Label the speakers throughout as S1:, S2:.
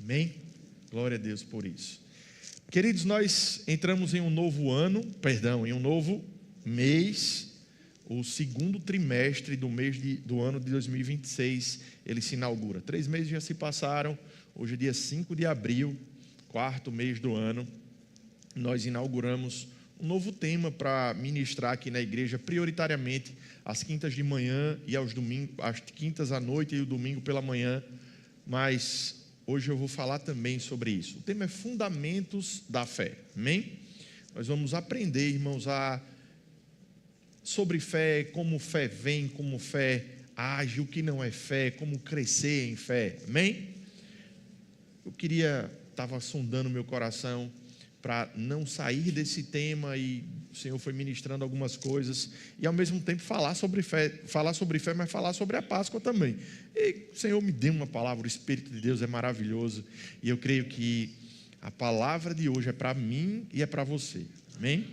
S1: Amém? Glória a Deus por isso. Queridos, nós entramos em um novo ano, em um novo mês, o segundo trimestre do ano de 2026, ele se inaugura. 3 meses já se passaram, hoje é dia 5 de abril, quarto mês do ano. Nós inauguramos um novo tema para ministrar aqui na igreja, prioritariamente às quintas de manhã e aos domingos, às quintas à noite e o domingo pela manhã, mas hoje eu vou falar também sobre isso. O tema é Fundamentos da Fé, amém? Nós vamos aprender, irmãos, sobre fé, como fé vem, como fé age, o que não é fé, como crescer em fé, amém? Eu estava sondando meu coração para não sair desse tema, e o Senhor foi ministrando algumas coisas, e ao mesmo tempo falar sobre fé, mas falar sobre a Páscoa também. E o Senhor me deu uma palavra, o Espírito de Deus é maravilhoso, e eu creio que a palavra de hoje é para mim e é para você, amém?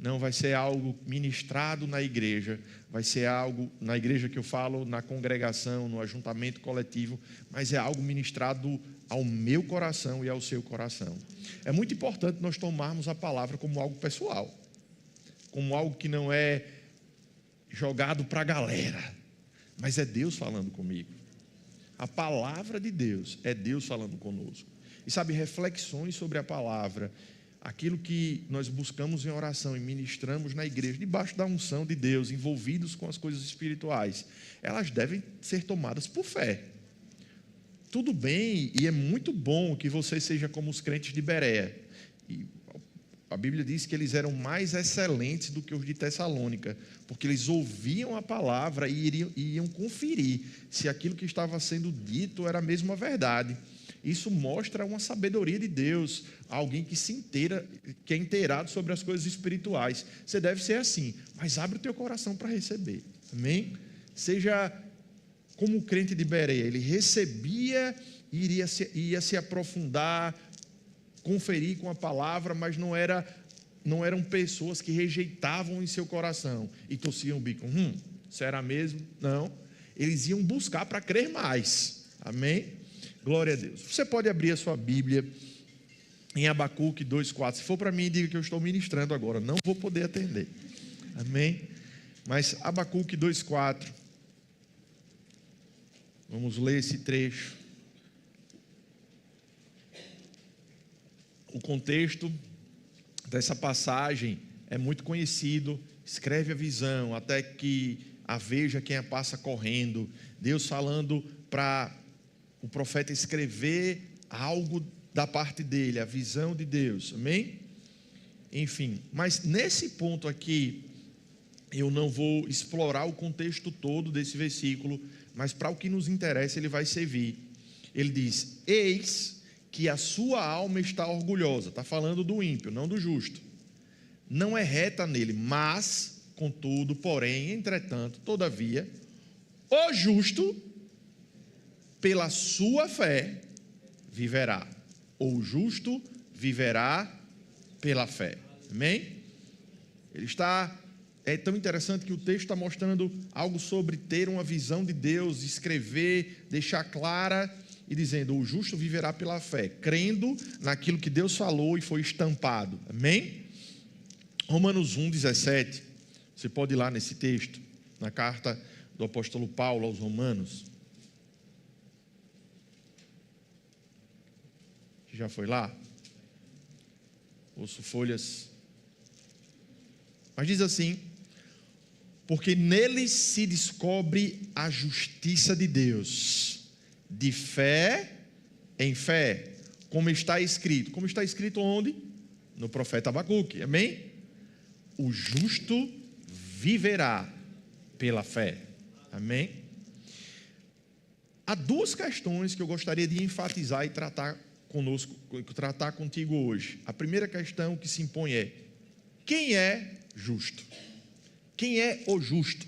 S1: Não vai ser algo ministrado na igreja, vai ser algo, na igreja que eu falo, na congregação, no ajuntamento coletivo, mas é algo ministrado ao meu coração e ao seu coração. É muito importante nós tomarmos a palavra como algo pessoal, como algo que não é jogado para a galera, mas é Deus falando comigo. A palavra de Deus é Deus falando conosco. E sabe, reflexões sobre a palavra, aquilo que nós buscamos em oração e ministramos na igreja, debaixo da unção de Deus, envolvidos com as coisas espirituais, elas devem ser tomadas por fé. Tudo bem, e é muito bom que você seja como os crentes de Bereia. E a Bíblia diz que eles eram mais excelentes do que os de Tessalônica, porque eles ouviam a palavra e iam conferir se aquilo que estava sendo dito era mesmo a verdade. Isso mostra uma sabedoria de Deus, alguém que é inteirado sobre as coisas espirituais. Você deve ser assim, mas abre o teu coração para receber, amém? Seja como o crente de Bereia, ele recebia e ia se aprofundar, conferir com a palavra, mas não eram pessoas que rejeitavam em seu coração e torciam o bico. Será mesmo? Não. Eles iam buscar para crer mais, amém? Glória a Deus. Você pode abrir a sua Bíblia em Abacuque 2,4. Se for para mim, diga que eu estou ministrando agora, não vou poder atender, amém? Mas Abacuque 2,4. Vamos ler esse trecho. O contexto dessa passagem é muito conhecido. Escreve a visão até que a veja quem a passa correndo. Deus falando para o profeta escrever algo da parte dele, a visão de Deus, amém? Enfim, mas nesse ponto aqui, eu não vou explorar o contexto todo desse versículo, mas para o que nos interessa ele vai servir. Ele diz: eis que a sua alma está orgulhosa. Está falando do ímpio, não do justo. Não é reta nele, mas, contudo, porém, entretanto, todavia, o justo, pela sua fé, viverá. O justo viverá pela fé. Amém? É tão interessante que o texto está mostrando algo sobre ter uma visão de Deus, escrever, deixar clara e dizendo: o justo viverá pela fé, crendo naquilo que Deus falou e foi estampado. Amém? Romanos 1,17. Você pode ir lá nesse texto, na carta do apóstolo Paulo aos Romanos. Já foi lá? Ouço folhas. Mas diz assim: porque nele se descobre a justiça de Deus, de fé em fé, como está escrito. Como está escrito onde? No profeta Abacuque, amém? O justo viverá pela fé, amém? Há 2 questões que eu gostaria de enfatizar e tratar contigo hoje. A primeira questão que se impõe é: quem é justo? Quem é o justo?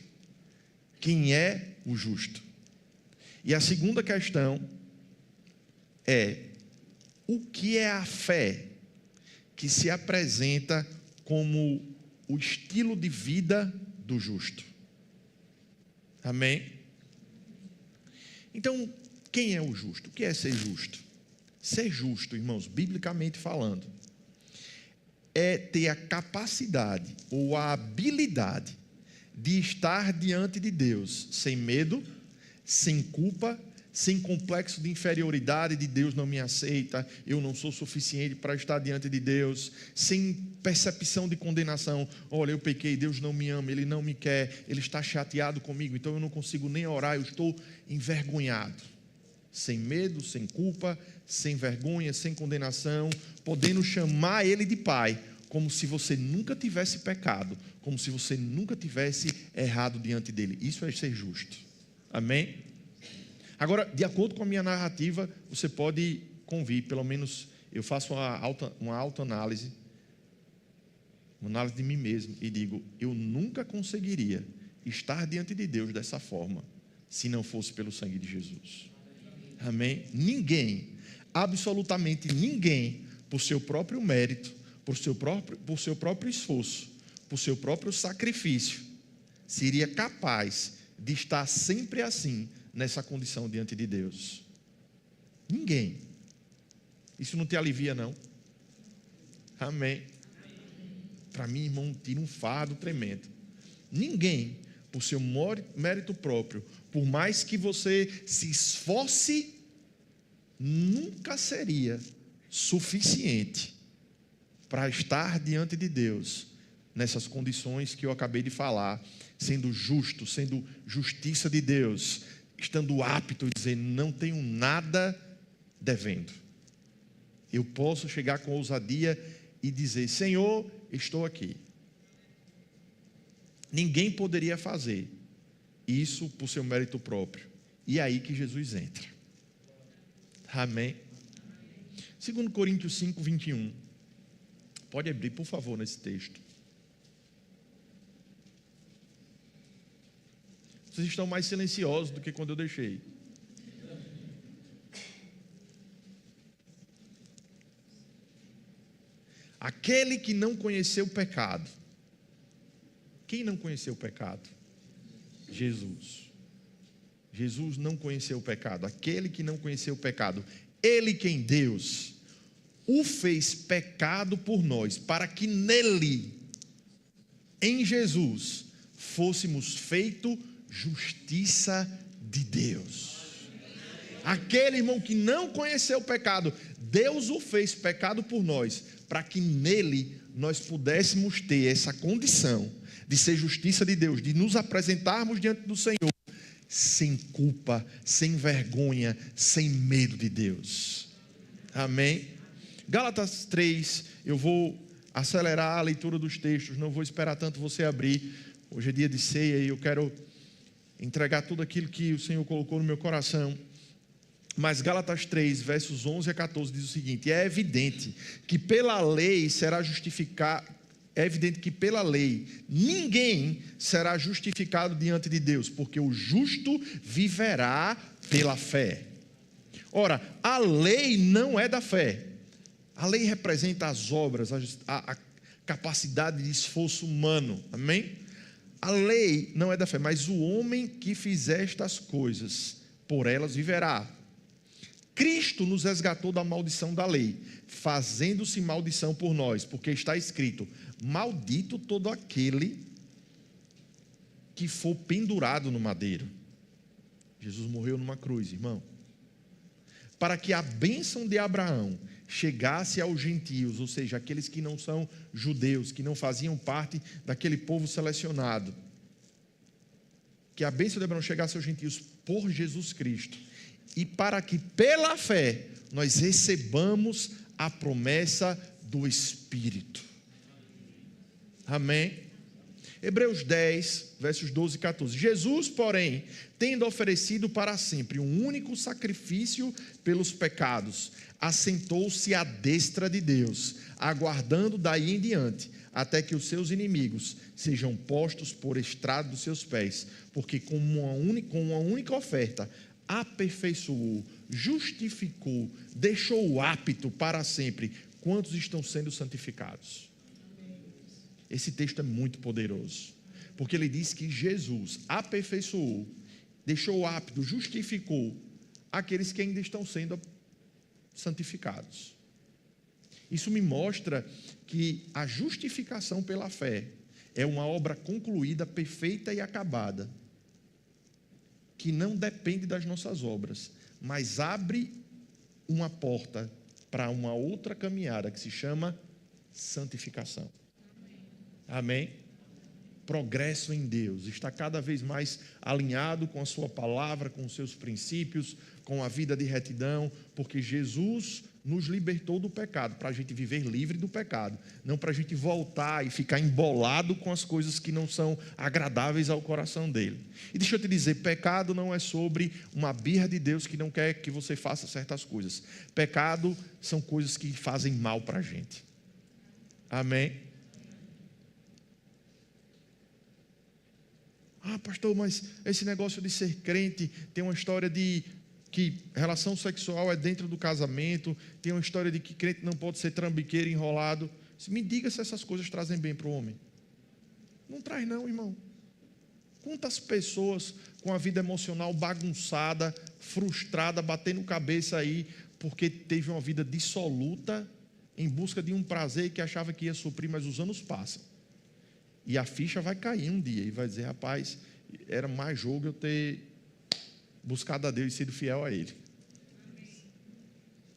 S1: Quem é o justo? E a segunda questão é: o que é a fé que se apresenta como o estilo de vida do justo? Amém? Então, quem é o justo? O que é ser justo? Ser justo, irmãos, biblicamente falando, é ter a capacidade ou a habilidade de estar diante de Deus sem medo, sem culpa, sem complexo de inferioridade, de Deus não me aceita, eu não sou suficiente para estar diante de Deus, sem percepção de condenação. Olha, eu pequei, Deus não me ama, Ele não me quer, Ele está chateado comigo, então eu não consigo nem orar, eu estou envergonhado. Sem medo, sem culpa, sem vergonha, sem condenação, podendo chamar Ele de Pai, como se você nunca tivesse pecado, como se você nunca tivesse errado diante dEle. Isso é ser justo. Amém? Agora, de acordo com a minha narrativa, você pode convir, pelo menos eu faço uma autoanálise, uma análise de mim mesmo, e digo, eu nunca conseguiria estar diante de Deus dessa forma, se não fosse pelo sangue de Jesus. Amém? Ninguém, absolutamente ninguém, por seu próprio mérito, por seu próprio esforço, por seu próprio sacrifício, seria capaz de estar sempre assim, nessa condição diante de Deus. Ninguém. Isso não te alivia, não? Amém. Para mim, irmão, tira um fardo tremendo. Ninguém, por seu mérito próprio, por mais que você se esforce, nunca seria suficiente para estar diante de Deus nessas condições que eu acabei de falar, sendo justo, sendo justiça de Deus, estando apto a dizer, não tenho nada devendo. Eu posso chegar com ousadia e dizer, Senhor, estou aqui. Ninguém poderia fazer isso por seu mérito próprio. E é aí que Jesus entra. Amém? 2 Coríntios 5, 21. Pode abrir, por favor, nesse texto. Vocês estão mais silenciosos do que quando eu deixei. Aquele que não conheceu o pecado. Quem não conheceu o pecado? Jesus. Jesus não conheceu o pecado. Aquele que não conheceu o pecado. Ele, quem Deus o fez pecado por nós, para que nele, em Jesus, fôssemos feitos justiça de Deus. Aquele irmão que não conheceu o pecado, Deus o fez pecado por nós, para que nele nós pudéssemos ter essa condição de ser justiça de Deus, de nos apresentarmos diante do Senhor, sem culpa, sem vergonha, sem medo de Deus. Amém? Gálatas 3, eu vou acelerar a leitura dos textos, não vou esperar tanto você abrir. Hoje é dia de ceia e eu quero entregar tudo aquilo que o Senhor colocou no meu coração. Mas Gálatas 3, versos 11 a 14 diz o seguinte: é evidente que pela lei será justificado, ninguém será justificado diante de Deus, porque o justo viverá pela fé. Ora, a lei não é da fé. A lei representa as obras, a capacidade de esforço humano. Amém? A lei não é da fé, mas o homem que fizer estas coisas, por elas viverá. Cristo nos resgatou da maldição da lei, fazendo-se maldição por nós, porque está escrito: maldito todo aquele que for pendurado no madeiro. Jesus morreu numa cruz, irmão, para que a bênção de Abraão chegasse aos gentios, ou seja, aqueles que não são judeus, que não faziam parte daquele povo selecionado, que a bênção de Abraão chegasse aos gentios por Jesus Cristo, e para que pela fé nós recebamos a promessa do Espírito. Amém? Hebreus 10, versos 12 e 14. Jesus, porém, tendo oferecido para sempre um único sacrifício pelos pecados, assentou-se à destra de Deus, aguardando daí em diante, até que os seus inimigos sejam postos por estrado dos seus pés, porque com uma única oferta aperfeiçoou, justificou, deixou apto para sempre quantos estão sendo santificados. Esse texto é muito poderoso, porque ele diz que Jesus aperfeiçoou, deixou apto, justificou aqueles que ainda estão sendo santificados. Isso me mostra que a justificação pela fé é uma obra concluída, perfeita e acabada, que não depende das nossas obras, mas abre uma porta para uma outra caminhada que se chama santificação. Amém? Progresso em Deus, está cada vez mais alinhado com a sua palavra, com os seus princípios, com a vida de retidão, porque Jesus nos libertou do pecado, para a gente viver livre do pecado, não para a gente voltar e ficar embolado com as coisas que não são agradáveis ao coração dele. E deixa eu te dizer, pecado não é sobre uma birra de Deus que não quer que você faça certas coisas. Pecado são coisas que fazem mal para a gente. Amém? Ah, pastor, mas esse negócio de ser crente tem uma história de que relação sexual é dentro do casamento, tem uma história de que crente não pode ser trambiqueiro, enrolado. Me diga se essas coisas trazem bem para o homem. Não traz não, irmão. Quantas pessoas com a vida emocional bagunçada, frustrada, batendo cabeça aí, porque teve uma vida dissoluta, em busca de um prazer que achava que ia suprir, mas os anos passam. E a ficha vai cair um dia, e vai dizer, rapaz, era mais jogo eu ter buscado a Deus e sido fiel a Ele.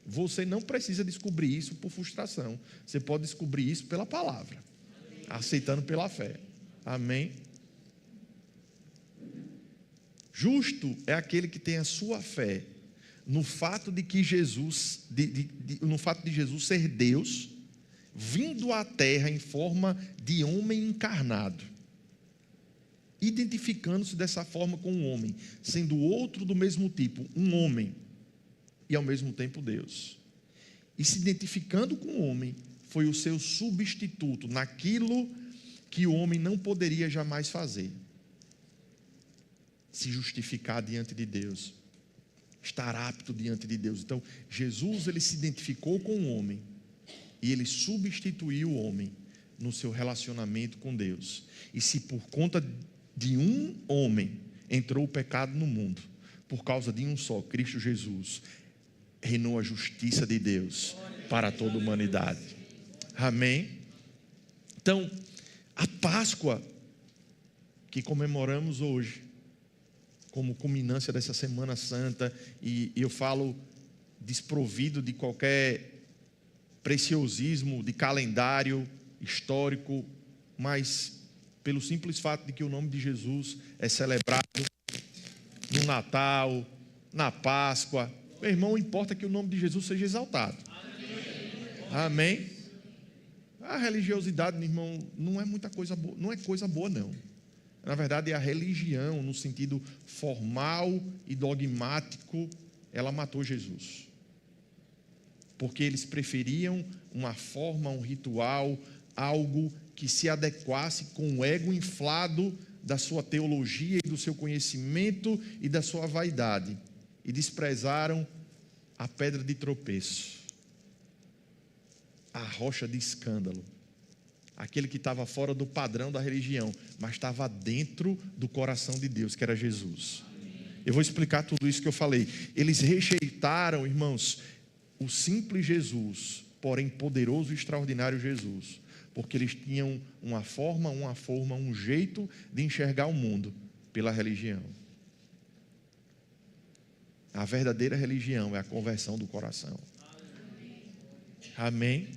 S1: Você não precisa descobrir isso por frustração. Você pode descobrir isso pela palavra, aceitando pela fé. Amém? Justo é aquele que tem a sua fé no fato de que Jesus, no fato de Jesus ser Deus, vindo à terra em forma de homem encarnado, identificando-se dessa forma com um homem, sendo outro do mesmo tipo, um homem, e ao mesmo tempo Deus. E se identificando com o homem, foi o seu substituto naquilo que o homem não poderia jamais fazer. Se justificar diante de Deus, estar apto diante de Deus. Então, Jesus, ele se identificou com o homem, e ele substituiu o homem no seu relacionamento com Deus. E se por conta de um homem entrou o pecado no mundo, por causa de um só, Cristo Jesus, reinou a justiça de Deus para toda a humanidade. Amém? Então, a Páscoa que comemoramos hoje, como culminância dessa Semana Santa, e eu falo desprovido de qualquer preciosismo de calendário histórico, mas pelo simples fato de que o nome de Jesus é celebrado no Natal, na Páscoa. Meu irmão, importa que o nome de Jesus seja exaltado. Amém? A religiosidade, meu irmão, não é muita coisa boa, não é coisa boa, não. Na verdade, é a religião, no sentido formal e dogmático, ela matou Jesus. Porque eles preferiam uma forma, um ritual, algo que se adequasse com o ego inflado da sua teologia e do seu conhecimento e da sua vaidade, e desprezaram a pedra de tropeço, a rocha de escândalo, aquele que estava fora do padrão da religião, mas estava dentro do coração de Deus, que era Jesus. Eu vou explicar tudo isso que eu falei. Eles rejeitaram, irmãos, o simples Jesus, porém poderoso e extraordinário Jesus, porque eles tinham uma forma, um jeito de enxergar o mundo pela religião. A verdadeira religião é a conversão do coração. Amém?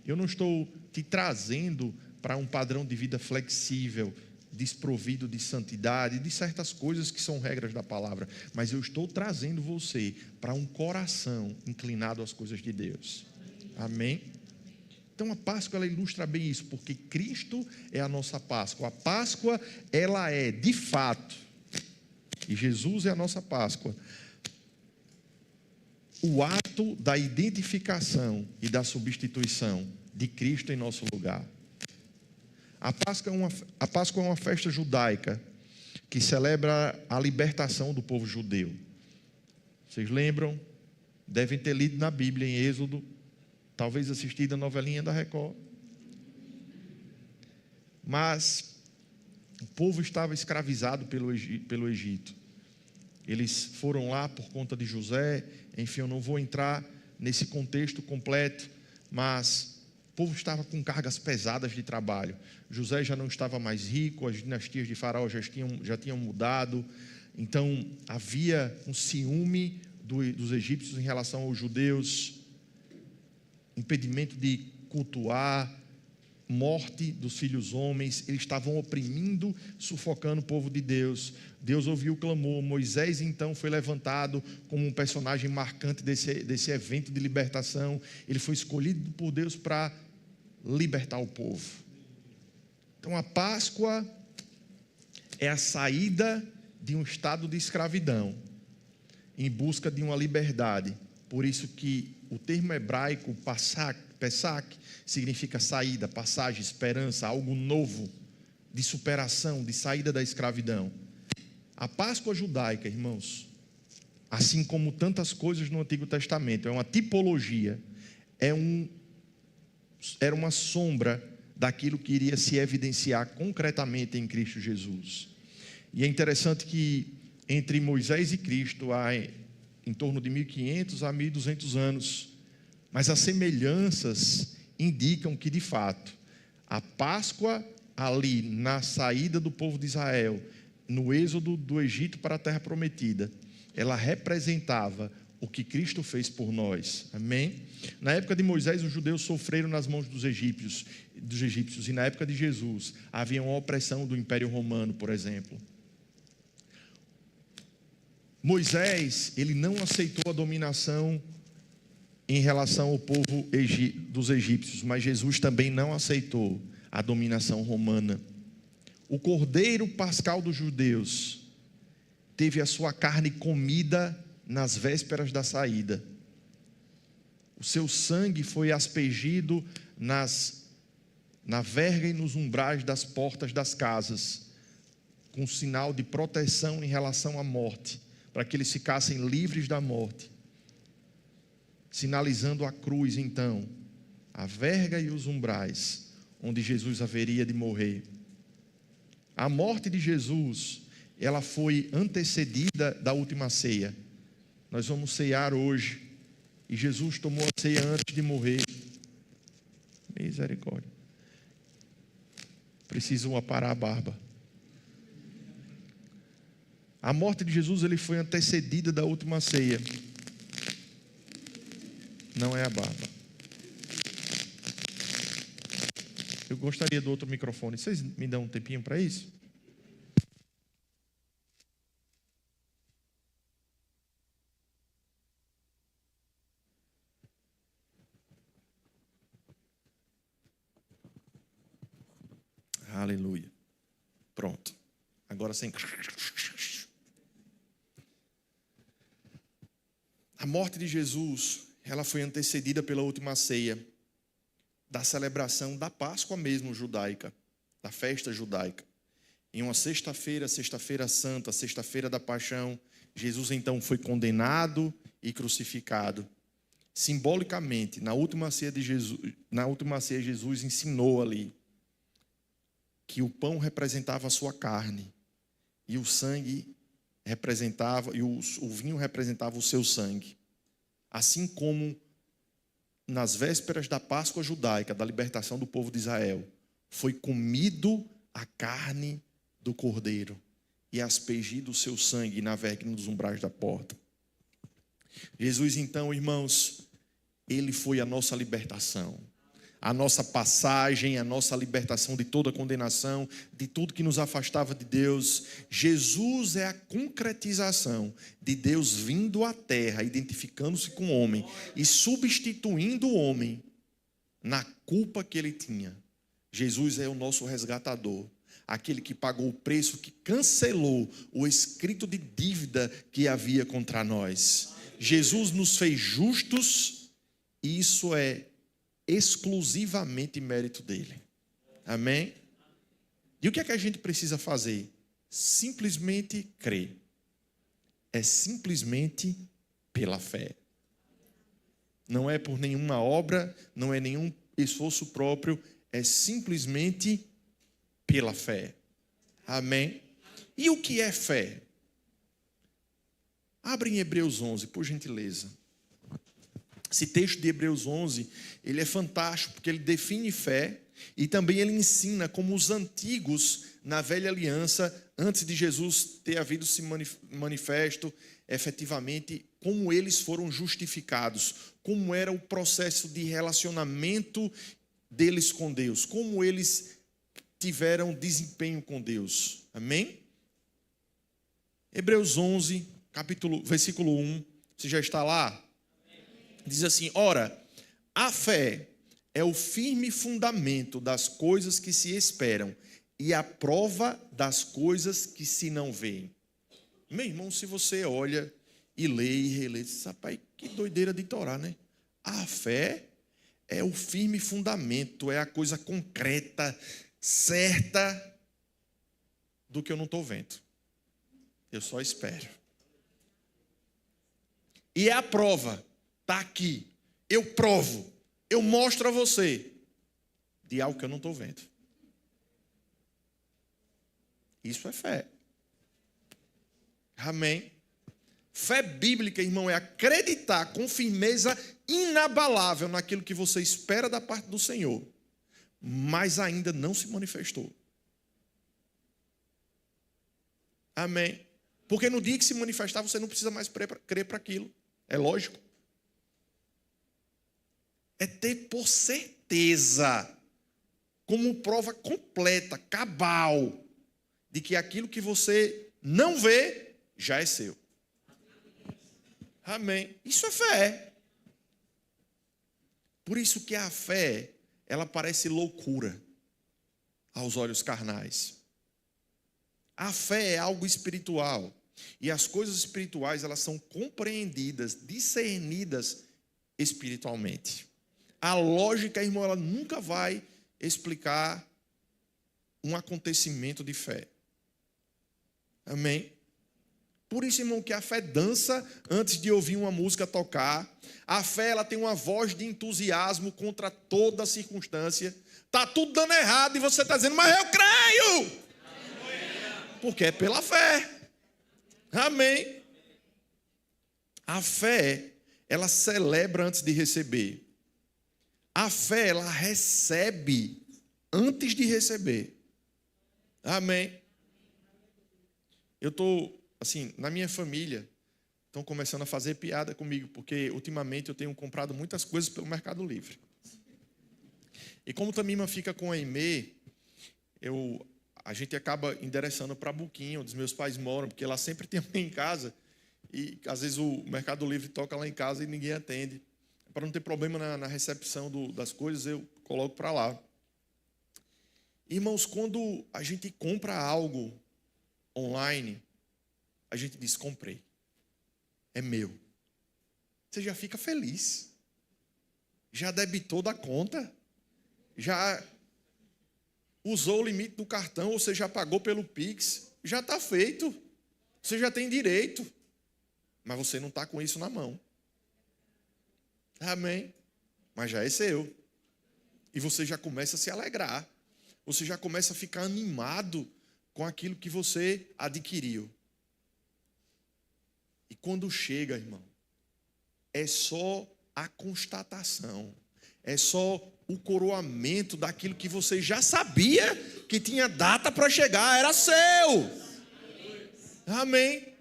S1: Eu não estou te trazendo para um padrão de vida flexível, desprovido de santidade, de certas coisas que são regras da palavra, mas eu estou trazendo você para um coração inclinado às coisas de Deus. Amém? Então a Páscoa, ela ilustra bem isso, porque Cristo é a nossa Páscoa. A Páscoa, ela é de fato, e Jesus é a nossa Páscoa, o ato da identificação e da substituição de Cristo em nosso lugar. A Páscoa é uma festa judaica que celebra a libertação do povo judeu. Vocês lembram? Devem ter lido na Bíblia, em Êxodo, talvez assistido a novelinha da Record. Mas o povo estava escravizado pelo Egito. Eles foram lá por conta de José. Enfim, eu não vou entrar nesse contexto completo, mas o povo estava com cargas pesadas de trabalho. José já não estava mais rico, as dinastias de Faraó já tinham mudado, então havia um ciúme dos egípcios em relação aos judeus, impedimento de cultuar, morte dos filhos homens. Eles estavam oprimindo, sufocando o povo de Deus. Deus ouviu o clamor. Moisés então foi levantado como um personagem marcante desse evento de libertação. Ele foi escolhido por Deus para libertar o povo. Então a Páscoa é a saída de um estado de escravidão em busca de uma liberdade. Por isso que o termo hebraico Pesach significa saída, passagem, esperança, algo novo, de superação, de saída da escravidão. A Páscoa judaica, irmãos, assim como tantas coisas no Antigo Testamento, é uma tipologia, era uma sombra daquilo que iria se evidenciar concretamente em Cristo Jesus. E é interessante que entre Moisés e Cristo há em torno de 1.500 a 1.200 anos, mas as semelhanças indicam que, de fato, a Páscoa ali na saída do povo de Israel, no êxodo do Egito para a Terra Prometida, ela representava o que Cristo fez por nós. Amém? Na época de Moisés, os judeus sofreram nas mãos dos egípcios, e na época de Jesus havia uma opressão do Império Romano, por exemplo. Moisés, ele não aceitou a dominação em relação ao povo dos egípcios, mas Jesus também não aceitou a dominação romana. O cordeiro pascal dos judeus teve a sua carne comida nas vésperas da saída. O seu sangue foi aspergido na verga e nos umbrais das portas das casas, com sinal de proteção em relação à morte, para que eles ficassem livres da morte, sinalizando a cruz, então, a verga e os umbrais, onde Jesus haveria de morrer. A morte de Jesus, ela foi antecedida da última ceia. Nós vamos ceiar hoje, e Jesus tomou a ceia antes de morrer. Misericórdia. Preciso aparar a barba. A morte de Jesus, ele foi antecedida da última ceia. Não é a barba. Eu gostaria do outro microfone. Vocês me dão um tempinho para isso? Aleluia. Pronto. Agora sem... A morte de Jesus, ela foi antecedida pela última ceia, da celebração da Páscoa mesmo judaica, da festa judaica. Em uma sexta-feira, sexta-feira santa, sexta-feira da paixão, Jesus então foi condenado e crucificado. Simbolicamente, na última ceia Jesus ensinou ali que o pão representava a sua carne e o sangue representava, e o vinho representava o seu sangue. Assim como nas vésperas da Páscoa judaica, da libertação do povo de Israel, foi comido a carne do cordeiro e aspergido o seu sangue na verga nos umbrais da porta. Jesus então, irmãos, ele foi a nossa libertação, a nossa passagem, a nossa libertação de toda condenação, de tudo que nos afastava de Deus. Jesus é a concretização de Deus vindo à terra, identificando-se com o homem e substituindo o homem na culpa que ele tinha. Jesus é o nosso resgatador, aquele que pagou o preço, que cancelou o escrito de dívida que havia contra nós. Jesus nos fez justos, e isso é exclusivamente mérito dele. Amém? E o que é que a gente precisa fazer? Simplesmente crer. É simplesmente pela fé. Não é por nenhuma obra, não é nenhum esforço próprio, é simplesmente pela fé. Amém? E o que é fé? Abre em Hebreus 11, por gentileza. Esse texto de Hebreus 11, ele é fantástico, porque ele define fé e também ele ensina como os antigos, na velha aliança, antes de Jesus ter havido esse manifesto, efetivamente, como eles foram justificados, como era o processo de relacionamento deles com Deus, como eles tiveram desempenho com Deus. Amém? Hebreus 11, versículo 1, você já está lá? Diz assim: ora, a fé é o firme fundamento das coisas que se esperam e a prova das coisas que se não veem. Meu irmão, se você olha e lê e relê, diz, rapaz, que doideira de Torá, né? A fé é o firme fundamento, é a coisa concreta, certa do que eu não estou vendo. Eu só espero. E é a prova. Está aqui, eu provo, eu mostro a você de algo que eu não estou vendo. Isso é fé. Amém? Fé bíblica, irmão, é acreditar com firmeza inabalável naquilo que você espera da parte do Senhor, mas ainda não se manifestou. Amém? Porque no dia que se manifestar, você não precisa mais crer para aquilo. É lógico. É ter por certeza, como prova completa, cabal, de que aquilo que você não vê, já é seu. Amém. Isso é fé. Por isso que a fé, ela parece loucura aos olhos carnais. A fé é algo espiritual. E as coisas espirituais, elas são compreendidas, discernidas espiritualmente. A lógica, irmão, ela nunca vai explicar um acontecimento de fé. Amém? Por isso, irmão, que a fé dança antes de ouvir uma música tocar. A fé, ela tem uma voz de entusiasmo contra toda circunstância. Está tudo dando errado e você está dizendo, mas eu creio! Porque é pela fé. Amém? A fé, ela celebra antes de receber. A fé, ela recebe antes de receber. Amém? Eu estou, assim, na minha família, estão começando a fazer piada comigo, porque ultimamente eu tenho comprado muitas coisas pelo Mercado Livre. E como Tamima fica com a Aimee, a gente acaba endereçando para Buquinha, onde os meus pais moram, porque lá sempre tem alguém em casa, e às vezes o Mercado Livre toca lá em casa e ninguém atende. Para não ter problema na recepção das coisas, eu coloco para lá. Irmãos, quando a gente compra algo online, a gente diz, comprei. É meu. Você já fica feliz. Já debitou da conta. Já usou o limite do cartão, ou você já pagou pelo Pix. Já está feito. Você já tem direito. Mas você não está com isso na mão. Amém? Mas já é seu. E você já começa a se alegrar. Você já começa a ficar animado com aquilo que você adquiriu. E quando chega, irmão, é só a constatação. É só o coroamento daquilo que você já sabia que tinha data para chegar. Era seu. Amém?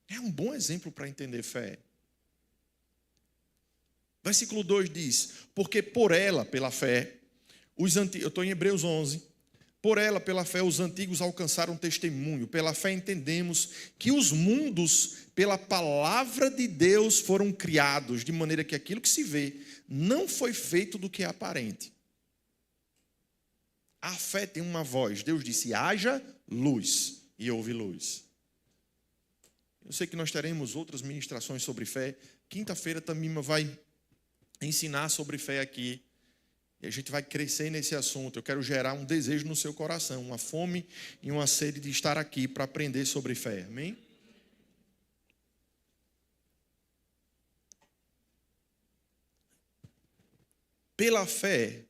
S1: É um bom exemplo para entender fé. Versículo 2 diz, porque por ela, pela fé, eu estou em Hebreus 11, por ela, pela fé, os antigos alcançaram testemunho. Pela fé entendemos que os mundos, pela palavra de Deus, foram criados, de maneira que aquilo que se vê não foi feito do que é aparente. A fé tem uma voz. Deus disse, haja luz, e houve luz. Eu sei que nós teremos outras ministrações sobre fé. Quinta-feira Tamima vai ensinar sobre fé aqui. E a gente vai crescer nesse assunto. Eu quero gerar um desejo no seu coração, uma fome e uma sede de estar aqui para aprender sobre fé. Amém? Pela fé,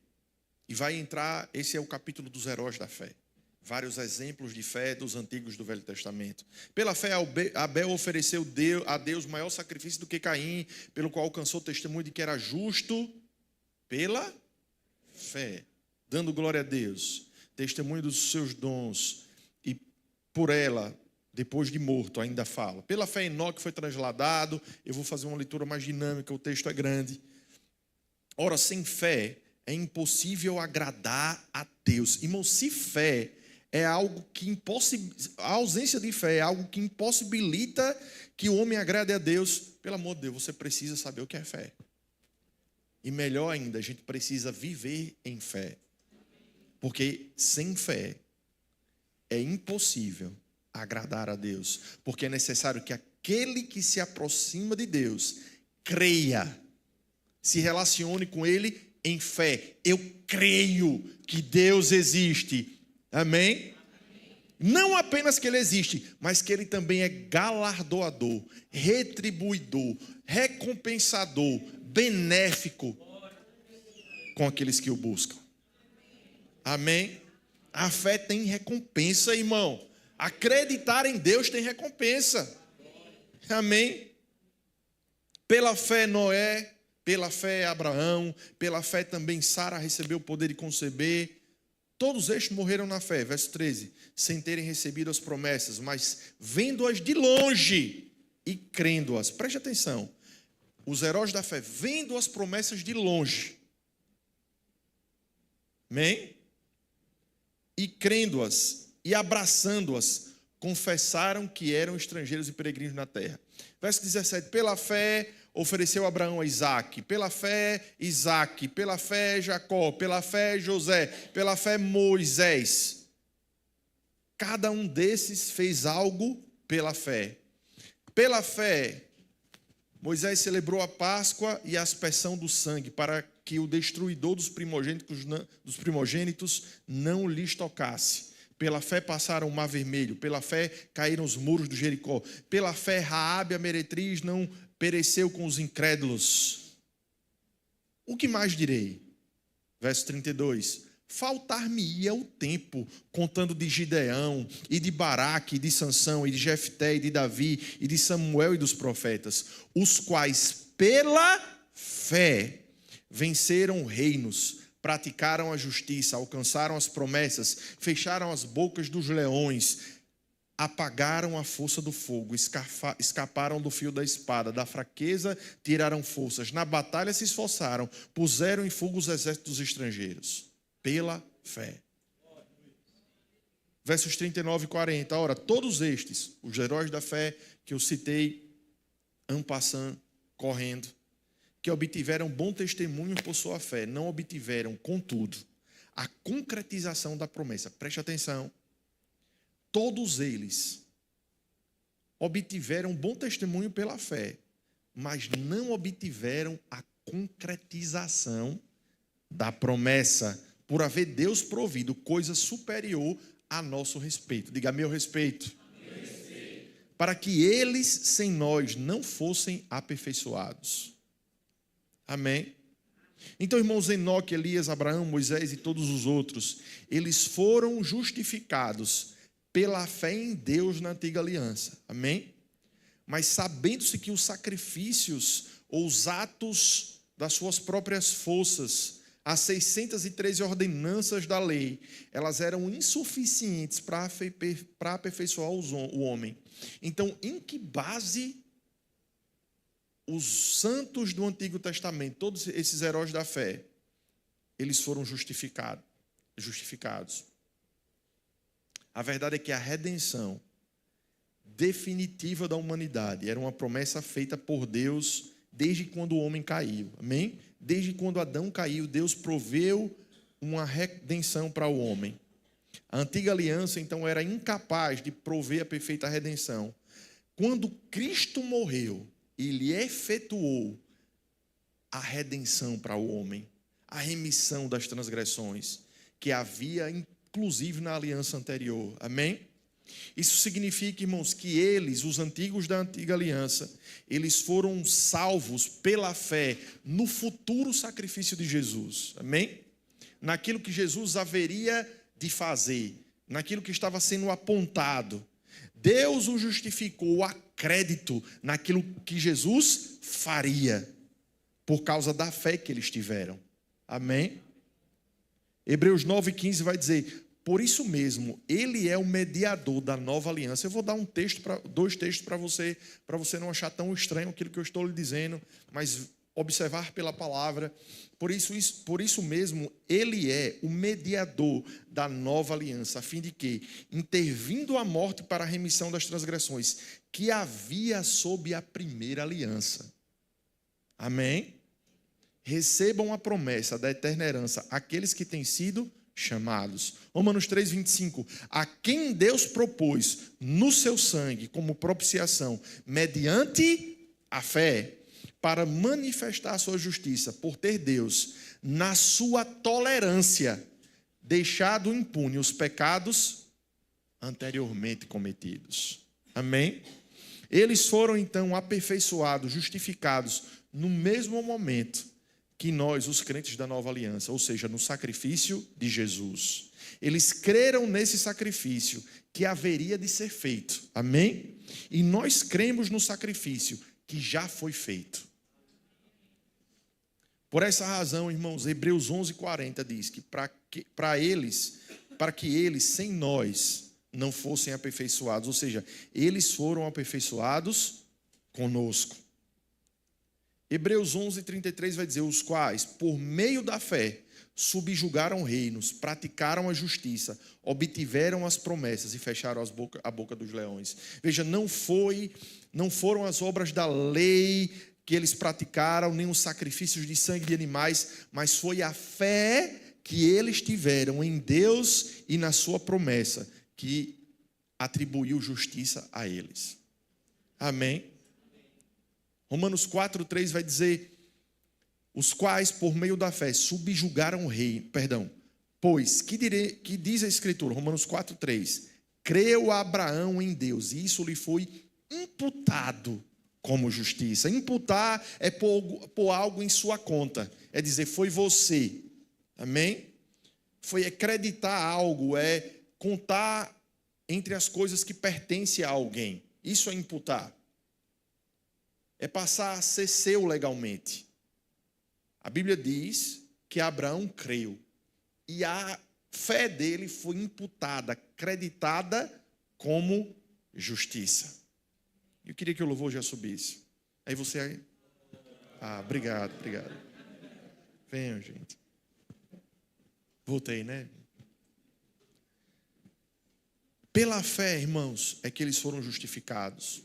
S1: e vai entrar, esse é o capítulo dos heróis da fé. Vários exemplos de fé dos antigos do Velho Testamento. Pela fé, Abel ofereceu a Deus maior sacrifício do que Caim, pelo qual alcançou testemunho de que era justo pela fé, dando glória a Deus, testemunho dos seus dons, e por ela, depois de morto, ainda fala. Pela fé, Enoque foi trasladado. Eu vou fazer uma leitura mais dinâmica, o texto é grande. Ora, sem fé é impossível agradar a Deus. Irmão, se fé é algo que a ausência de fé é algo que impossibilita que o homem agrade a Deus, pelo amor de Deus, você precisa saber o que é fé. E melhor ainda, a gente precisa viver em fé. Porque sem fé é impossível agradar a Deus. Porque é necessário que aquele que se aproxima de Deus creia, se relacione com Ele em fé. Eu creio que Deus existe. Amém? Não apenas que Ele existe, mas que Ele também é galardoador, retribuidor, recompensador, benéfico com aqueles que o buscam. Amém? A fé tem recompensa, irmão. Acreditar em Deus tem recompensa. Amém? Pela fé Noé, pela fé Abraão, pela fé também Sara recebeu o poder de conceber. Todos estes morreram na fé, verso 13, sem terem recebido as promessas, mas vendo-as de longe e crendo-as. Preste atenção, os heróis da fé, vendo as promessas de longe, amém? E crendo-as e abraçando-as, confessaram que eram estrangeiros e peregrinos na terra. Verso 17, pela fé ofereceu Abraão a Isaque, pela fé Isaque, pela fé Jacó, pela fé José, pela fé Moisés. Cada um desses fez algo pela fé. Pela fé, Moisés celebrou a Páscoa e a aspersão do sangue, para que o destruidor dos primogênitos não lhes tocasse. Pela fé passaram o mar vermelho, pela fé caíram os muros de Jericó, pela fé Raabe a meretriz não pereceu com os incrédulos. O que mais direi? Verso 32. Faltar-me-ia o tempo, contando de Gideão, e de Baraque, e de Sansão, e de Jefté, e de Davi, e de Samuel e dos profetas, os quais, pela fé, venceram reinos, praticaram a justiça, alcançaram as promessas, fecharam as bocas dos leões, apagaram a força do fogo, escaparam do fio da espada, da fraqueza tiraram forças, na batalha se esforçaram, puseram em fuga os exércitos estrangeiros, pela fé. Versos 39 e 40, ora, todos estes, os heróis da fé que eu citei, en passant, correndo, que obtiveram bom testemunho por sua fé, não obtiveram, contudo, a concretização da promessa. Preste atenção. Todos eles obtiveram bom testemunho pela fé, mas não obtiveram a concretização da promessa, por haver Deus provido coisa superior a nosso respeito. Diga, a meu respeito. Para que eles, sem nós, não fossem aperfeiçoados. Amém? Então, irmãos, Enoque, Elias, Abraão, Moisés e todos os outros, eles foram justificados pela fé em Deus na antiga aliança. Amém? Mas sabendo-se que os sacrifícios ou os atos das suas próprias forças, as 613 ordenanças da lei, elas eram insuficientes para aperfeiçoar o homem. Então, em que base os santos do Antigo Testamento, todos esses heróis da fé, eles foram justificados? A verdade é que a redenção definitiva da humanidade era uma promessa feita por Deus desde quando o homem caiu. Amém? Desde quando Adão caiu, Deus proveu uma redenção para o homem. A antiga aliança, então, era incapaz de prover a perfeita redenção. Quando Cristo morreu, Ele efetuou a redenção para o homem, a remissão das transgressões que havia, inclusive, na aliança anterior. Amém? Isso significa, irmãos, que eles, os antigos da antiga aliança, eles foram salvos pela fé no futuro sacrifício de Jesus. Amém? Naquilo que Jesus haveria de fazer, naquilo que estava sendo apontado. Deus o justificou a crédito naquilo que Jesus faria, por causa da fé que eles tiveram. Amém? Hebreus 9,15 vai dizer: por isso mesmo, ele é o mediador da nova aliança. Eu vou dar dois textos para você não achar tão estranho aquilo que eu estou lhe dizendo, mas observar pela palavra. Por isso mesmo, ele é o mediador da nova aliança, a fim de que, intervindo a morte para a remissão das transgressões que havia sob a primeira aliança. Amém? Recebam a promessa da eterna herança aqueles que têm sido chamados. Romanos 3,25. A quem Deus propôs no seu sangue como propiciação, mediante a fé, para manifestar a sua justiça, por ter Deus, na sua tolerância, deixado impune os pecados anteriormente cometidos. Amém? Eles foram então aperfeiçoados, justificados no mesmo momento que nós, os crentes da nova aliança, ou seja, no sacrifício de Jesus. Eles creram nesse sacrifício que haveria de ser feito. Amém? E nós cremos no sacrifício que já foi feito. Por essa razão, irmãos, Hebreus 11:40 diz que para que eles, sem nós, não fossem aperfeiçoados, ou seja, eles foram aperfeiçoados conosco. Hebreus 11:33 vai dizer: os quais, por meio da fé, subjugaram reinos, praticaram a justiça, obtiveram as promessas e fecharam a boca dos leões. Veja, não foram as obras da lei que eles praticaram, nem os sacrifícios de sangue de animais, mas foi a fé que eles tiveram em Deus e na sua promessa que atribuiu justiça a eles. Amém? Romanos 4:3 vai dizer: os quais, por meio da fé, subjugaram o rei. Pois, que diz a Escritura? Romanos 4:3. Creu Abraão em Deus, e isso lhe foi imputado como justiça. Imputar é pôr algo em sua conta. É dizer, foi você. Amém? Foi acreditar algo, é contar entre as coisas que pertencem a alguém. Isso é imputar. É passar a ser seu legalmente. A Bíblia diz que Abraão creu. E a fé dele foi imputada, acreditada como justiça. Eu queria que o louvor já subisse. Aí você... obrigado. Venham, gente. Voltei, né? Pela fé, irmãos, é que eles foram justificados.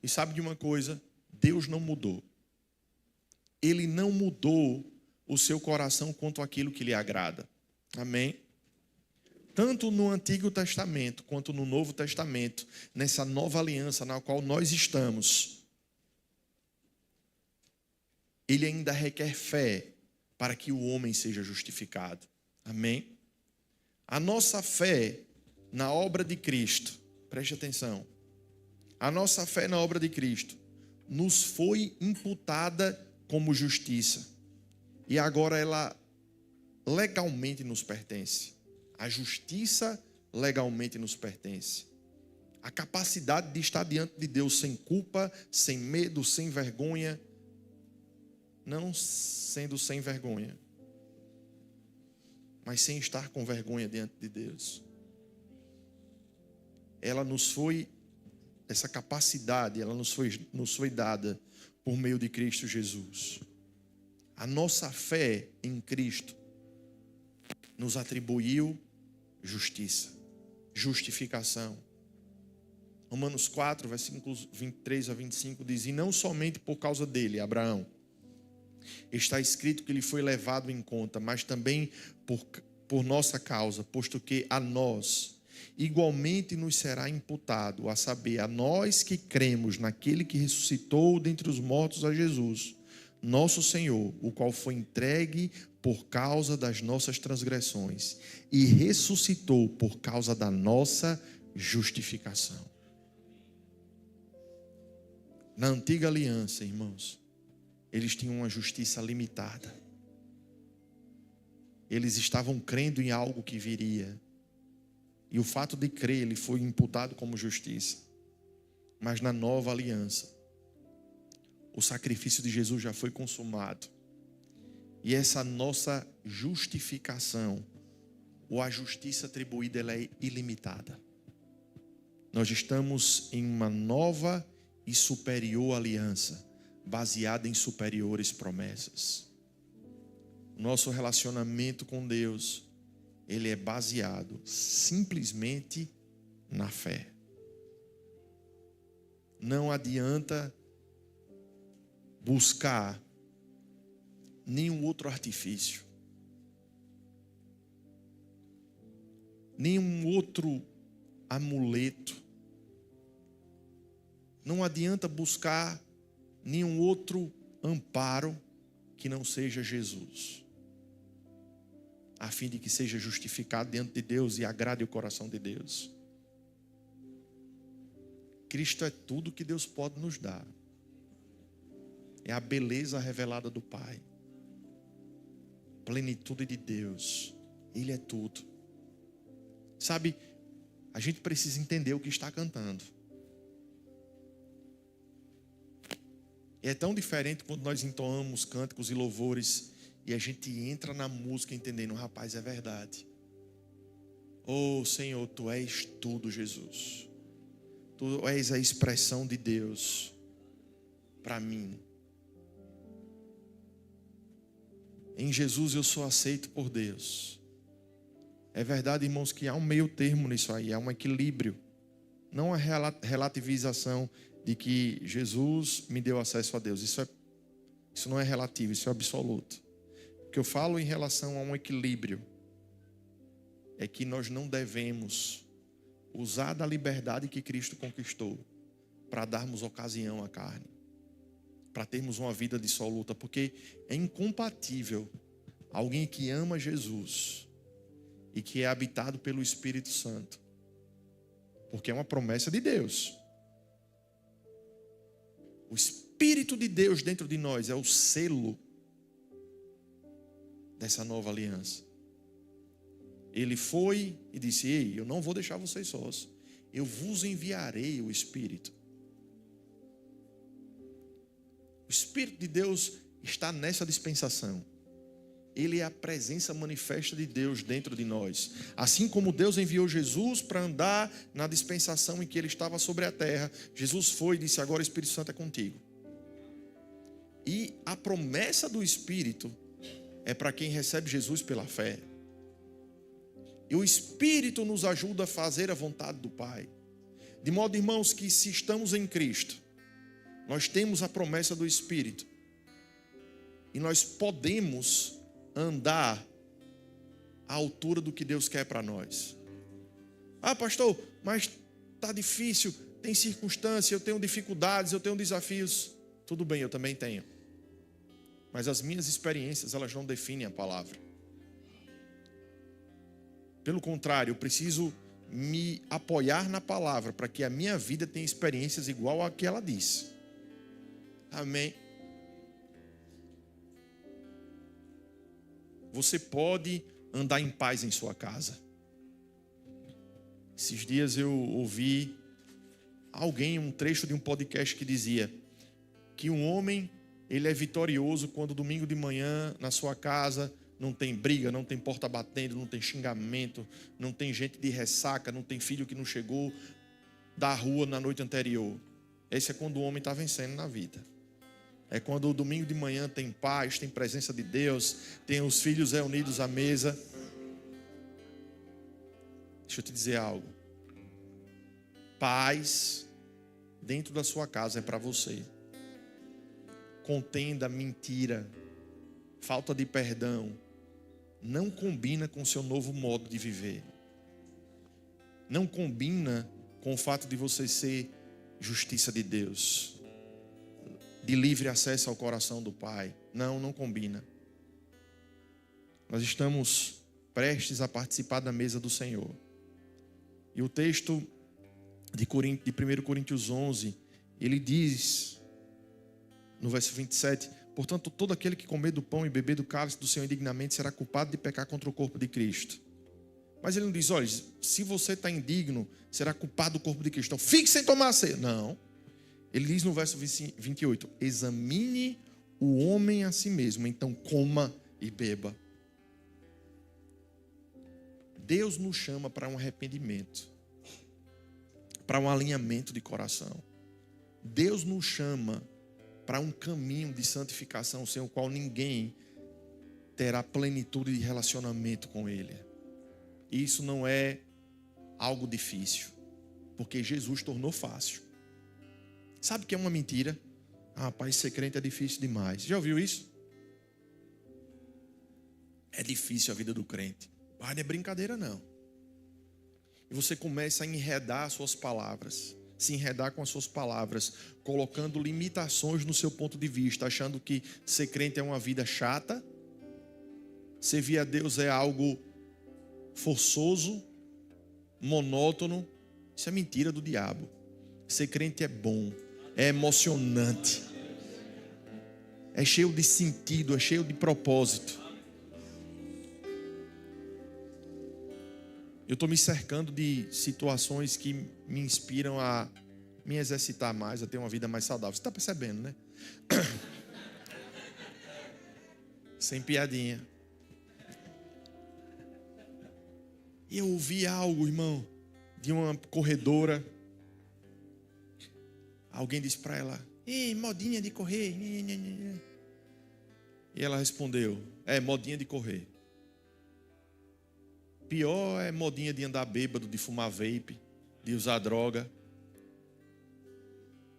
S1: E sabe de uma coisa? Deus não mudou. Ele não mudou o seu coração quanto àquilo que lhe agrada. Amém? Tanto no Antigo Testamento quanto no Novo Testamento, nessa nova aliança na qual nós estamos, ele ainda requer fé para que o homem seja justificado. Amém? A nossa fé na obra de Cristo, preste atenção, a nossa fé na obra de Cristo nos foi imputada como justiça. E agora ela legalmente nos pertence. A justiça legalmente nos pertence. A capacidade de estar diante de Deus sem culpa, sem medo, sem vergonha. Não sendo sem vergonha, mas sem estar com vergonha diante de Deus. Essa capacidade, ela nos foi dada por meio de Cristo Jesus. A nossa fé em Cristo nos atribuiu justiça, justificação. Romanos 4, versículos 23 a 25 diz: e não somente por causa dele, Abraão, está escrito que ele foi levado em conta, mas também por nossa causa, posto que a nós igualmente nos será imputado, a saber, a nós que cremos naquele que ressuscitou dentre os mortos a Jesus, nosso Senhor, o qual foi entregue por causa das nossas transgressões e ressuscitou por causa da nossa justificação. Na antiga aliança, irmãos, eles tinham uma justiça limitada. Eles estavam crendo em algo que viria. E o fato de crer, ele foi imputado como justiça. Mas na nova aliança, o sacrifício de Jesus já foi consumado. E essa nossa justificação, ou a justiça atribuída, ela é ilimitada. Nós estamos em uma nova e superior aliança, baseada em superiores promessas. O nosso relacionamento com Deus, ele é baseado simplesmente na fé. Não adianta buscar nenhum outro artifício, nenhum outro amuleto. Não adianta buscar nenhum outro amparo que não seja Jesus, a fim de que seja justificado diante de Deus e agrade o coração de Deus. Cristo é tudo que Deus pode nos dar. É a beleza revelada do Pai, plenitude de Deus. Ele é tudo. Sabe, a gente precisa entender o que está cantando. É tão diferente quando nós entoamos cânticos e louvores e a gente entra na música entendendo, rapaz, é verdade. Oh Senhor, Tu és tudo, Jesus. Tu és a expressão de Deus para mim. Em Jesus eu sou aceito por Deus. É verdade, irmãos, que há um meio termo nisso aí, há um equilíbrio. Não a relativização de que Jesus me deu acesso a Deus. Isso não é relativo, isso é absoluto. O que eu falo em relação a um equilíbrio é que nós não devemos usar da liberdade que Cristo conquistou para darmos ocasião à carne, para termos uma vida dissoluta, porque é incompatível alguém que ama Jesus e que é habitado pelo Espírito Santo, porque é uma promessa de Deus. O Espírito de Deus dentro de nós é o selo dessa nova aliança. Ele foi e disse: ei, eu não vou deixar vocês sós, eu vos enviarei o Espírito. O Espírito de Deus está nessa dispensação. Ele é a presença manifesta de Deus dentro de nós. Assim como Deus enviou Jesus para andar na dispensação em que ele estava sobre a terra, Jesus foi e disse: agora o Espírito Santo é contigo. E a promessa do Espírito é para quem recebe Jesus pela fé. E o Espírito nos ajuda a fazer a vontade do Pai. De modo, irmãos, que se estamos em Cristo, nós temos a promessa do Espírito. E nós podemos andar à altura do que Deus quer para nós. Ah, pastor, mas está difícil, tem circunstância, eu tenho dificuldades, eu tenho desafios. Tudo bem, eu também tenho. Mas as minhas experiências, elas não definem a palavra. Pelo contrário, eu preciso me apoiar na palavra para que a minha vida tenha experiências igual a que ela disse. Amém. Você pode andar em paz em sua casa. Esses dias eu ouvi um trecho de um podcast que dizia que um homem, ele é vitorioso quando domingo de manhã na sua casa não tem briga, não tem porta batendo, não tem xingamento, não tem gente de ressaca, não tem filho que não chegou da rua na noite anterior. Esse é quando o homem está vencendo na vida. É quando o domingo de manhã tem paz, tem presença de Deus, tem os filhos reunidos à mesa. Deixa eu te dizer algo. Paz dentro da sua casa é para você. Contenda, mentira, falta de perdão não combina com o seu novo modo de viver. Não combina com o fato de você ser justiça de Deus, de livre acesso ao coração do Pai. Não combina. Nós estamos prestes a participar da mesa do Senhor. E o texto de 1 Coríntios 11, ele diz, no verso 27, portanto, todo aquele que comer do pão e beber do cálice do Senhor indignamente será culpado de pecar contra o corpo de Cristo. Mas ele não diz, olha, se você está indigno, será culpado do corpo de Cristo. Então, fique sem tomar a ceia. Não. Ele diz no verso 28, examine o homem a si mesmo, então coma e beba. Deus nos chama para um arrependimento, para um alinhamento de coração. Deus nos chama para um caminho de santificação sem o qual ninguém terá plenitude de relacionamento com Ele. Isso não é algo difícil, porque Jesus tornou fácil. Sabe o que é uma mentira? Rapaz, ser crente é difícil demais. Já ouviu isso? É difícil a vida do crente. Mas não é brincadeira não. E você começa a enredar suas palavras, se enredar com as suas palavras, colocando limitações no seu ponto de vista, achando que ser crente é uma vida chata, servir a Deus é algo forçoso, monótono. Isso é mentira do diabo. Ser crente é bom, é emocionante, é cheio de sentido, é cheio de propósito. Eu estou me cercando de situações que me inspiram a me exercitar mais, a ter uma vida mais saudável. Você está percebendo, né? Sem piadinha. E eu ouvi algo, irmão, de uma corredora. Alguém disse para ela, ei, modinha de correr. E ela respondeu, modinha de correr. Pior é modinha de andar bêbado, de fumar vape, de usar droga.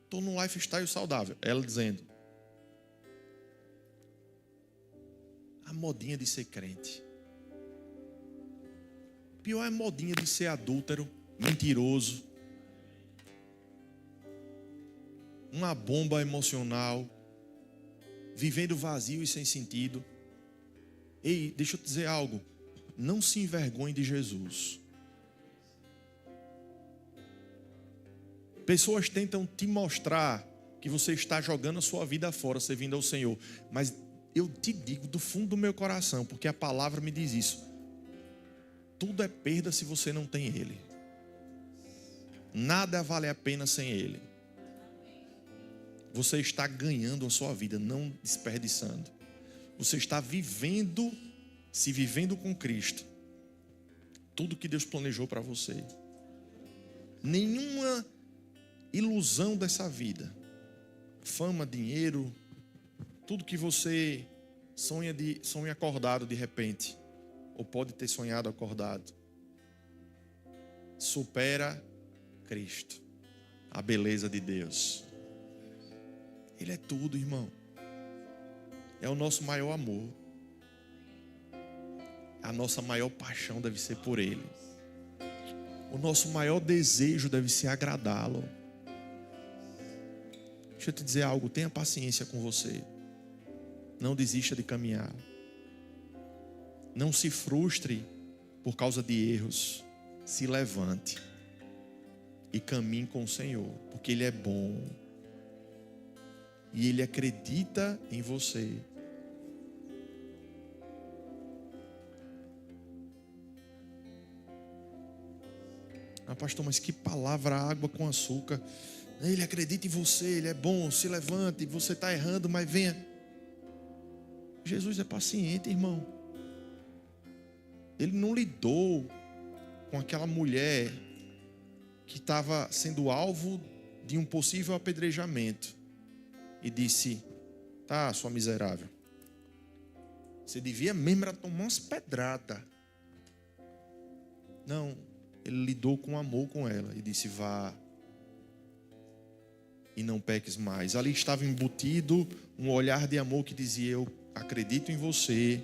S1: Estou num lifestyle saudável. Ela dizendo. A modinha de ser crente. Pior é modinha de ser adúltero, mentiroso. Uma bomba emocional. Vivendo vazio e sem sentido. Ei, deixa eu te dizer algo. Não se envergonhe de Jesus. Pessoas tentam te mostrar que você está jogando a sua vida fora, servindo ao Senhor. Mas eu te digo do fundo do meu coração, porque a palavra me diz isso. Tudo é perda se você não tem Ele. Nada vale a pena sem Ele. Você está ganhando a sua vida, não desperdiçando. Você está vivendo, se vivendo com Cristo, tudo que Deus planejou para você. Nenhuma ilusão dessa vida, fama, dinheiro, tudo que você sonha acordado de repente, ou pode ter sonhado acordado, supera Cristo, a beleza de Deus. Ele é tudo, irmão. É o nosso maior amor. A nossa maior paixão deve ser por Ele. O nosso maior desejo deve ser agradá-lo. Deixa eu te dizer algo, tenha paciência com você. Não desista de caminhar. Não se frustre por causa de erros. Se levante e caminhe com o Senhor, porque Ele é bom. E Ele acredita em você. Ah, pastor, mas que palavra, água com açúcar. Ele acredita em você, Ele é bom, se levante, você está errando, mas venha. Jesus é paciente, irmão. Ele não lidou com aquela mulher que estava sendo alvo de um possível apedrejamento e disse, tá, sua miserável, você devia mesmo era tomar umas pedradas. Não, ele lidou com amor com ela e disse, vá e não peques mais. Ali estava embutido um olhar de amor que dizia, eu acredito em você,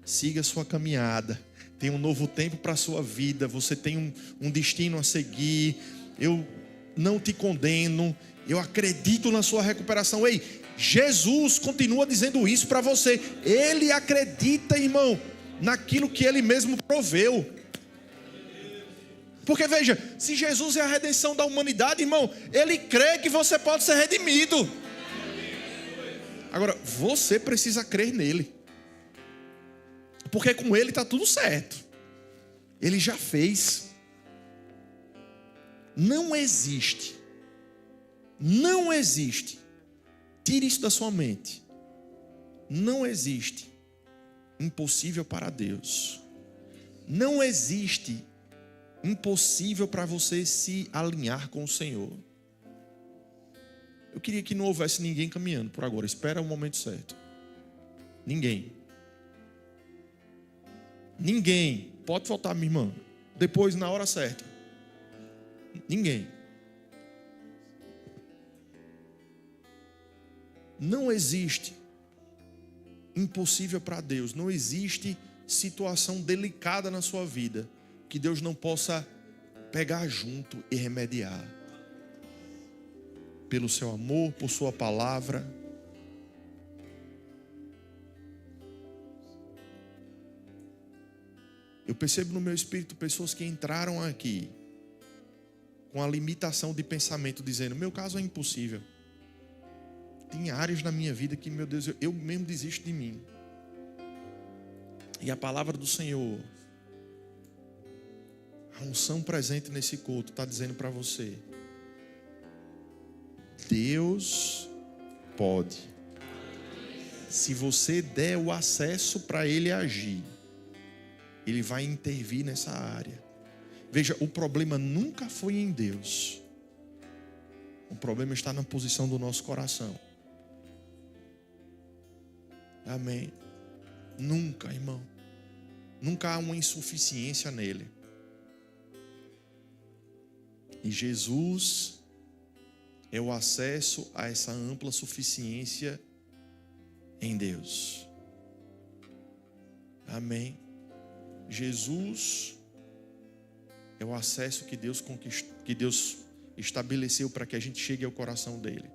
S1: siga a sua caminhada, tem um novo tempo para a sua vida, você tem um destino a seguir, eu não te condeno, eu acredito na sua recuperação. Ei, Jesus continua dizendo isso para você. Ele acredita, irmão, naquilo que Ele mesmo proveu. Porque veja, se Jesus é a redenção da humanidade, irmão, Ele crê que você pode ser redimido. Agora, você precisa crer nele. Porque com Ele está tudo certo. Ele já fez. Não existe. Não existe. Tire isso da sua mente. Não existe impossível para Deus. Não existe impossível para você se alinhar com o Senhor. Eu queria que não houvesse ninguém caminhando por agora. Espera o momento certo. Ninguém. Ninguém. Pode faltar, minha irmã. Depois, na hora certa. Ninguém. Não existe impossível para Deus. Não existe situação delicada na sua vida que Deus não possa pegar junto e remediar. Pelo seu amor, por sua palavra. Eu percebo no meu espírito pessoas que entraram aqui com a limitação de pensamento, dizendo: meu caso é impossível. Tem áreas na minha vida que, meu Deus, eu mesmo desisto de mim. E a palavra do Senhor, a unção presente nesse culto, está dizendo para você: Deus pode. Se você der o acesso para Ele agir, Ele vai intervir nessa área. Veja, o problema nunca foi em Deus. O problema está na posição do nosso coração. Amém. Nunca, irmão. Nunca há uma insuficiência nele. E Jesus é o acesso a essa ampla suficiência em Deus. Amém. Jesus é o acesso que Deus estabeleceu para que a gente chegue ao coração dele.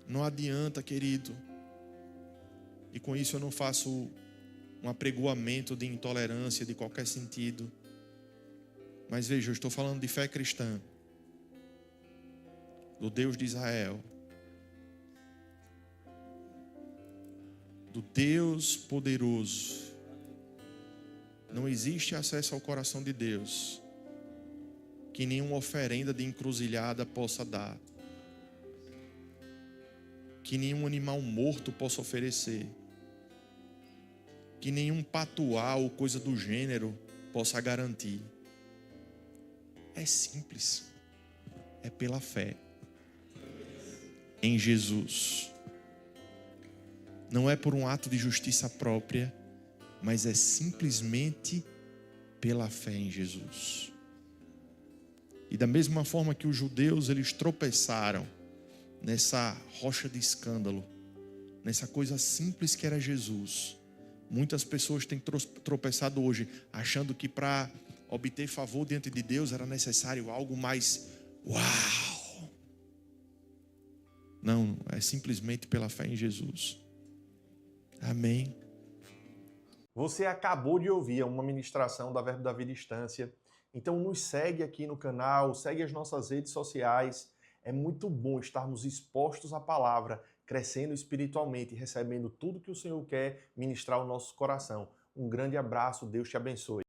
S1: Não adianta, querido. E com isso eu não faço um apregoamento de intolerância de qualquer sentido. Mas veja, eu estou falando de fé cristã, do Deus de Israel, do Deus poderoso. Não existe acesso ao coração de Deus que nenhuma oferenda de encruzilhada possa dar, que nenhum animal morto possa oferecer, que nenhum patuá ou coisa do gênero possa garantir. É simples. É pela fé em Jesus. Não é por um ato de justiça própria, mas é simplesmente pela fé em Jesus. E da mesma forma que os judeus, eles tropeçaram nessa rocha de escândalo, nessa coisa simples que era Jesus, muitas pessoas têm tropeçado hoje, achando que para obter favor diante de Deus era necessário algo mais uau. Não, é simplesmente pela fé em Jesus. Amém.
S2: Você acabou de ouvir uma ministração da Verbo da Vida Distância. Então nos segue aqui no canal, segue as nossas redes sociais. É muito bom estarmos expostos à palavra, crescendo espiritualmente, recebendo tudo que o Senhor quer ministrar ao nosso coração. Um grande abraço, Deus te abençoe.